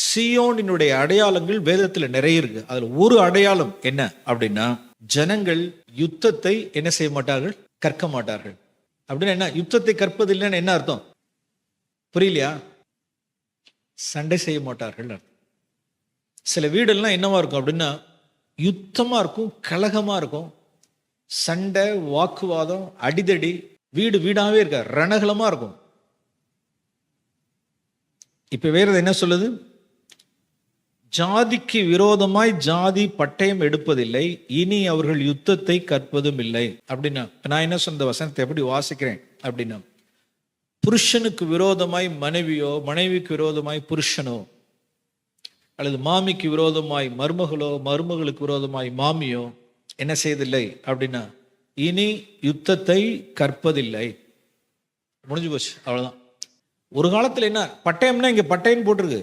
சீயோனினுடைய அடையாளங்கள் வேதத்துல நிறைய இருக்கு. அதுல ஒரு அடையாளம் என்ன அப்படின்னா, ஜனங்கள் யுத்தத்தை என்ன செய்ய மாட்டார்கள், கற்க மாட்டார்கள். அப்படின்னா என்ன? யுத்தத்தை கற்பதில்லைன்னு என்ன அர்த்தம்? புரியலையா? சண்டை செய்ய மாட்டார்கள் அர்த்தம். சில வீடெல்லாம் என்னவா இருக்கும் அப்படின்னா, யுத்தமா இருக்கும், கலகமா இருக்கும், சண்டை, வாக்குவாதம், அடிதடி, வீடு வீடாவே இருக்க ரணகலமா இருக்கும். இப்ப வேற என்ன சொல்லுது? ஜாதிக்கு விரோதமாய் ஜாதி பட்டயம் எடுப்பதில்லை, இனி அவர்கள் யுத்தத்தை கற்பதும் இல்லை அப்படின்னா, நான் என்ன சொன்ன வசனத்தை எப்படி வாசிக்கிறேன் அப்படின்னா, புருஷனுக்கு விரோதமாய் மனைவியோ, மனைவிக்கு விரோதமாய் புருஷனோ, அல்லது மாமிக்கு விரோதமாய் மருமகளோ, மருமகளுக்கு விரோதமாய் மாமியோ என்ன செய்வதில்லை அப்படின்னா, இனி யுத்தத்தை கற்பதில்லை. முடிஞ்சு போச்சு, அவ்வளவுதான். ஒரு காலத்துல என்ன பட்டயம்னா, இங்க பட்டயம் போட்டிருக்கு,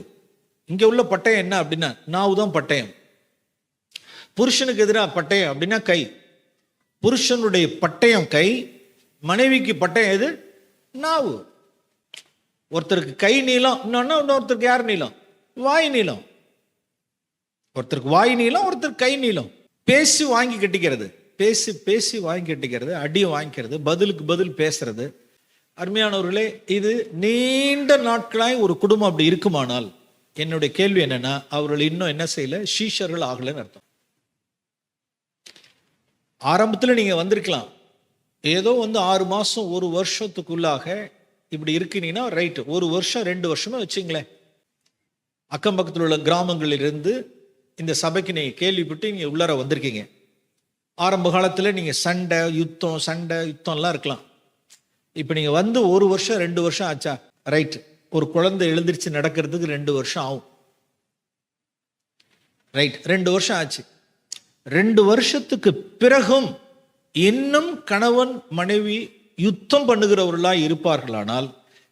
இங்க உள்ள பட்டயம் என்ன அப்படின்னா நாவுதான் பட்டயம். புருஷனுக்கு எதிராக பட்டயம் அப்படின்னா கை. புருஷனுடைய பட்டயம் கை, மனைவிக்கு பட்டயம் எது? நாவு. ஒருத்தருக்கு கை நீளம், இன்னொருத்தருக்கு யார் நீளம்? வாய் நீளம். ஒருத்தருக்கு வாய் நீளம், ஒருத்தருக்கு கை நீளம். பேசி வாங்கி கட்டிக்கிறது, பேசி பேசி வாங்கி கட்டிக்கிறது, அடியை வாங்கிக்கிறது, பதிலுக்கு பதில் பேசுறது. அருமையானவர்களே, இது நீண்ட நாட்களாய் ஒரு குடும்பம் அப்படி இருக்குமானால், என்னுடைய கேள்வி என்னன்னா, அவர்கள் இன்னும் என்ன செய்யல? சீஷர்கள் ஆகலன்னு அர்த்தம். ஆரம்பத்தில் நீங்க வந்திருக்கலாம், ஏதோ 6 மாசம் 1 வருஷத்துக்குள்ளாக இப்படி இருக்கீங்கன்னா ரைட்டு. 1 வருஷம் 2 வருஷமே வச்சுங்களேன். அக்கம் பக்கத்தில் உள்ள கிராமங்களிலிருந்து இந்த சபைக்கு நீங்க கேள்விப்பட்டு நீங்க உள்ளார வந்திருக்கீங்க. ஆரம்ப காலத்தில் நீங்க சண்டை யுத்தம்லாம் இருக்கலாம். இப்போ நீங்க வந்து 1 வருஷம் 2 வருஷம் ஆச்சா? ரைட்டு. ஒரு குழந்தை எழுந்திருச்சு நடக்கிறதுக்கு 2 வருஷம் ஆகும். ரைட், 2 வருஷம் ஆச்சு. 2 வருஷத்துக்கு பிறகும் இன்னும் கணவன் மனைவி யுத்தம் பண்ணுகிறவர்களாய் இருப்பார்களானால்,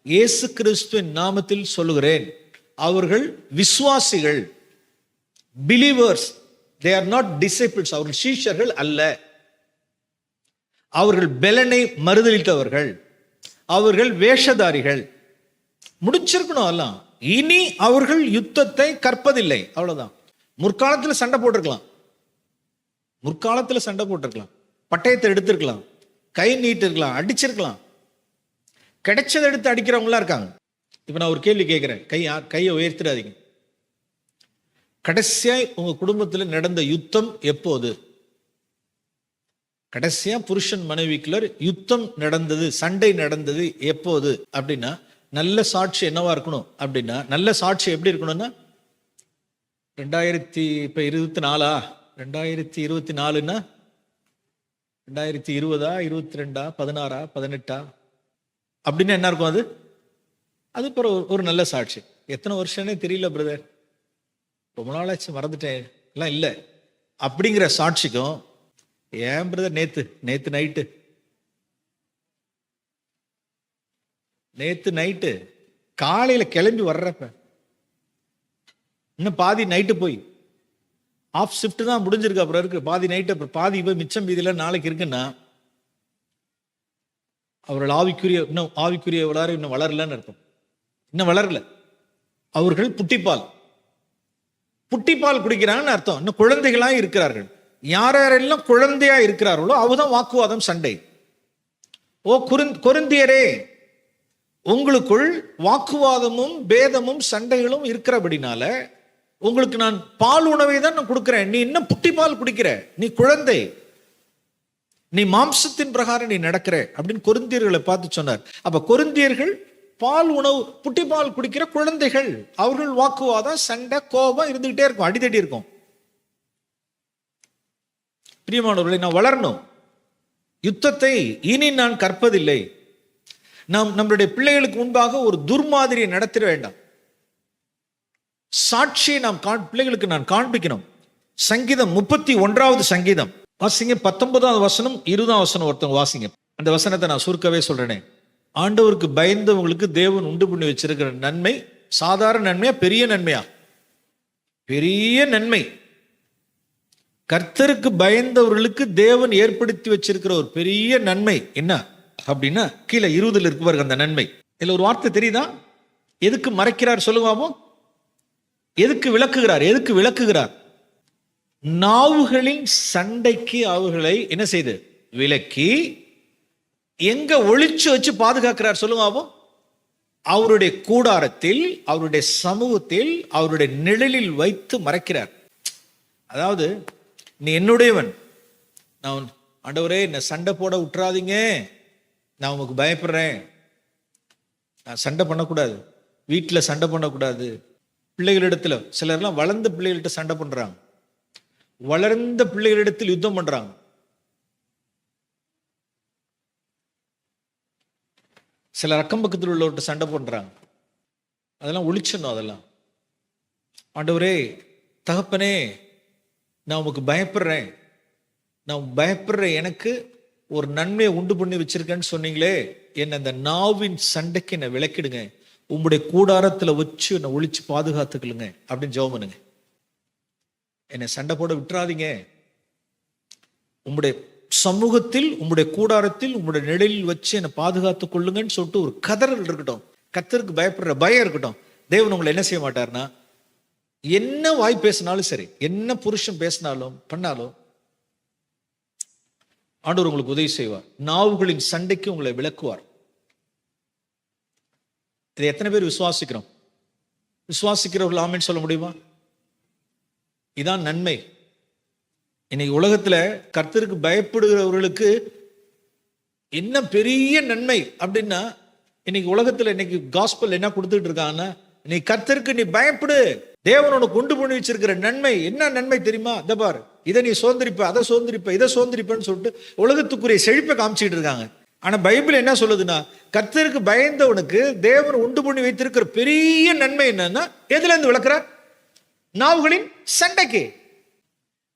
இயேசு கிறிஸ்துவின் நாமத்தில் சொல்லுகிறேன், அவர்கள் விசுவாசிகள், believers. They are not disciples. அவர்கள் சீஷர்கள் அல்ல. அவர்கள் பெலனை மறுதலித்தவர்கள், அவர்கள் வேஷதாரிகள். முடிச்சிருக்கணும் எல்லாம். இனி அவர்கள் யுத்தத்தை கற்பதில்லை, அவ்வளவுதான். முற்காலத்தில் சண்டை போட்டிருக்கலாம், பட்டயத்தை எடுத்திருக்கலாம், கை நீட்டிருக்கலாம், அடிச்சிருக்கலாம். கிடைச்சதை எடுத்து அடிக்கிறவங்களா இருக்காங்க. இப்ப நான் ஒரு கேள்வி கேட்கிறேன், கையை உயர்த்திடாதீங்க. கடைசியா உங்க குடும்பத்தில் நடந்த யுத்தம் எப்போது? கடைசியா புருஷன் மனைவிக்குள்ள யுத்தம் நடந்தது, சண்டை நடந்தது எப்போது அப்படின்னா, நல்ல சாட்சி என்னவா இருக்கணும் அப்படின்னா, நல்ல சாட்சி எப்படி இருக்கணும்னா, 2024 2024ன்னா 2020 22 16 18 அப்படின்னு என்ன இருக்கும்? அது இப்போ ஒரு நல்ல சாட்சி. எத்தனை வருஷம்னே தெரியல பிரதர், ரொம்ப நாளாச்சு, மறந்துட்டேன் எல்லாம் இல்லை அப்படிங்கிற சாட்சிக்கும், ஏன் பிரதர் நேத்து நைட்டு காலையில கிளம்பி வர்றப்ப இன்னும் பாதி நைட்டு போய் ஆஃப் ஷிஃப்ட் தான் முடிஞ்சிருக்கு, அப்புறம் இருக்கு பாதி நைட்டு, அப்புறம் பாதி போய் மிச்சம் மீதியில நாளைக்கு இருக்குன்னா, அவர்கள் ஆவிக்குரிய இன்னும் வளரலன்னு அர்த்தம். இன்னும் வளரல. அவர்கள் புட்டிப்பால் குடிக்கிறாங்கன்னு அர்த்தம். இன்னும் குழந்தைகளா இருக்கிறார்கள். யாரெல்லாம் குழந்தையா இருக்கிறார்களோ அவதான் வாக்குவாதம், சண்டை. ஓ கொரிந்தியரே, உங்களுக்குள் வாக்குவாதமும் பேதமும் சண்டைகளும் இருக்கிறபடினால உங்களுக்கு நான் பால் உணவை தான் நான் கொடுக்கிறேன். நீ இன்னும் புட்டிப்பால் குடிக்கிற, நீ குழந்தை, நீ மாம்சத்தின் பிரகாரம் நீ நடக்கிற அப்படின்னு கொரிந்தியர்களை பார்த்து சொன்னார். அப்ப கொரிந்தியர்கள் பால் உணவு, புட்டிப்பால் குடிக்கிற குழந்தைகள். அவர்கள் வாக்குவாதம், சண்டை, கோபம் இருந்துகிட்டே இருக்கும், அடிதடி இருக்கும். பிரியமானவர்களை, நான் வளரணும். யுத்தத்தை இனி நான் கற்பதில்லை. நாம் நம்மளுடைய பிள்ளைகளுக்கு முன்பாக ஒரு துர்மாதிரியை நடத்திட வேண்டாம். சாட்சியை நாம் பிள்ளைகளுக்கு நான் காண்பிக்கணும். சங்கீதம் 31வது சங்கீதம் வாசிங்க, 19வது வசனம் 20வது வசனம் ஒருத்தவங்க வாசிங்க. அந்த வசனத்தை நான் சுருக்கவே சொல்றேனே. ஆண்டவருக்கு பயந்தவங்களுக்கு தேவன் உண்டு பண்ணி வச்சிருக்கிற நன்மை சாதாரண நன்மையா, பெரிய நன்மையா? பெரிய நன்மை. கர்த்தருக்கு பயந்தவர்களுக்கு தேவன் ஏற்படுத்தி வச்சிருக்கிற ஒரு பெரிய நன்மை என்ன அப்படின்னா, கீழே 20 இருக்கு பாருங்க அந்த நன்மை. இதுல ஒரு வார்த்தை தெரியுதா? எதுக்கு மறைக்கிறார் சொல்லுவாமோ? எதுக்கு விளக்குகிறார்? எதுக்கு விளக்குகிறார்? நாவுகளின் சண்டைக்கு அவர்களை என்ன செய்து விலக்கி எங்க ஒளிச்சு வச்சு பாதுகாக்கிறார் சொல்லுங்க. அவருடைய கூடாரத்தில், அவருடைய சமூகத்தில், அவருடைய நிழலில் வைத்து மறைக்கிறார். அதாவது நீ என்னுடையவன், நான் ஆண்டவரே என்ன சண்டை போட விட்டுறாதீங்க, நான் உனக்கு பயப்படுறேன், நான் சண்டை பண்ணக்கூடாது, வீட்டில் சண்டை பண்ணக்கூடாது. பிள்ளைகளிடத்துல சிலர்லாம் வளர்ந்த பிள்ளைகள்கிட்ட சண்டை பண்றாங்க, வளர்ந்த பிள்ளைகளிடத்தில் யுத்தம் பண்றாங்க. சிலர் அக்கம் பக்கத்தில் உள்ளவர்கிட்ட சண்டை பண்றாங்க. அதெல்லாம் ஒழிச்சிடணும். அதெல்லாம் ஆண்டவரே தகப்பனே நான் உமக்கு பயப்படுறேன், நான் பயப்படுறேன், எனக்கு ஒரு நன்மையை உண்டு பண்ணி வச்சிருக்கேன்னு சொன்னீங்களே, என்ன அந்த நாவின் சண்டைக்கு என்னை விளக்கிடுங்க, உங்களுடைய கூடாரத்துல வச்சு என்னை ஒழிச்சு பாதுகாத்துக்கலுங்க அப்படின்னு ஜெபம் பண்ணுங்க. என்னை சண்டை போட விட்டுறாதீங்க, உங்களுடைய சமூகத்தில், உங்களுடைய கூடாரத்தில், உங்களுடைய நிழலில் வச்சு என்னை பாதுகாத்துக் கொள்ளுங்கன்னு சொல்லிட்டு ஒரு கதறல் இருக்கட்டும். கர்த்தருக்கு பயப்படுற பயம் இருக்கட்டும். தேவன் உங்களை என்ன செய்ய மாட்டார்னா, என்ன வாய் பேசினாலும் சரி, என்ன புருஷன் பேசினாலும் பண்ணாலும் ஆண்டவர் உங்களுக்கு உதவி செய்வார். நாவுகளின் சண்டைக்கு உங்களை விளக்குவார். இதை எத்தனை பேர் விசுவாசிக்கிறோம்? விசுவாசிக்கிறவர்கள் ஆமென் சொல்ல முடியுமா? இதான் நன்மை. இன்னைக்கு உலகத்துல கர்த்தருக்கு பயப்படுகிறவர்களுக்கு என்ன பெரிய நன்மை அப்படின்னா, இன்னைக்கு உலகத்துல இன்னைக்கு காஸ்பல் என்ன கொடுத்துட்டு இருக்காங்கன்னா, நீ கர்த்தருக்கு நீ பயப்படு, தேவனோட கொண்டு பண்ணி வச்சிருக்கிற நன்மை என்ன நன்மை தெரியுமா? இந்த பாரு, இதை நீ சோதரிப்ப, அதை சோதரிப்ப, இதை சோதரிப்பன்னு சொல்லிட்டு உலகத்துக்குரிய செழிப்பை காமிச்சிட்டு இருக்காங்க. ஆனா பைபிள் என்ன சொல்லுதுன்னா, கர்த்தருக்கு பயந்தவனுக்கு தேவன் உண்டு பண்ணி வைத்திருக்கிற பெரிய நன்மை என்னன்னா, எதுல இருந்து விளக்குற? நாவுகளின் சண்டைக்கு.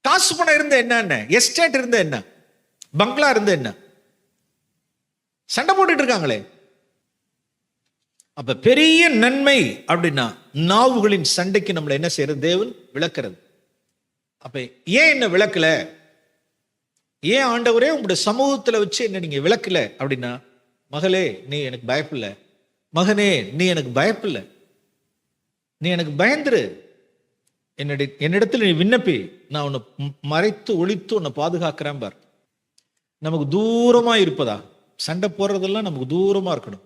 காசு பணம் இருந்த என்ன, எஸ்டேட் இருந்த என்ன, பங்களா இருந்த என்ன, சண்டை போட்டுட்டு இருக்காங்களே. அப்ப பெரிய நன்மை அப்படின்னா நாவுகளின் சண்டைக்கு நம்மளை என்ன செய்யறது? தேவன் விளக்குறது. அப்ப ஏன் என்ன விளக்கல? ஏன் ஆண்டவரே உங்களுடைய சமூகத்துல வச்சு என்ன நீங்க விளக்கல அப்படின்னா, மகளே நீ எனக்கு பயப்பில்ல, மகனே நீ எனக்கு பயப்பில்ல, நீ எனக்கு பயந்துரு, என்னிடத்தில் நீ விண்ணப்பி, நான் உன்னை மறைத்து ஒழித்து உன்னை பாதுகாக்கிறேன் பார். நமக்கு தூரமா இருப்பதா? சண்டை போடுறதெல்லாம் நமக்கு தூரமா இருக்கணும்.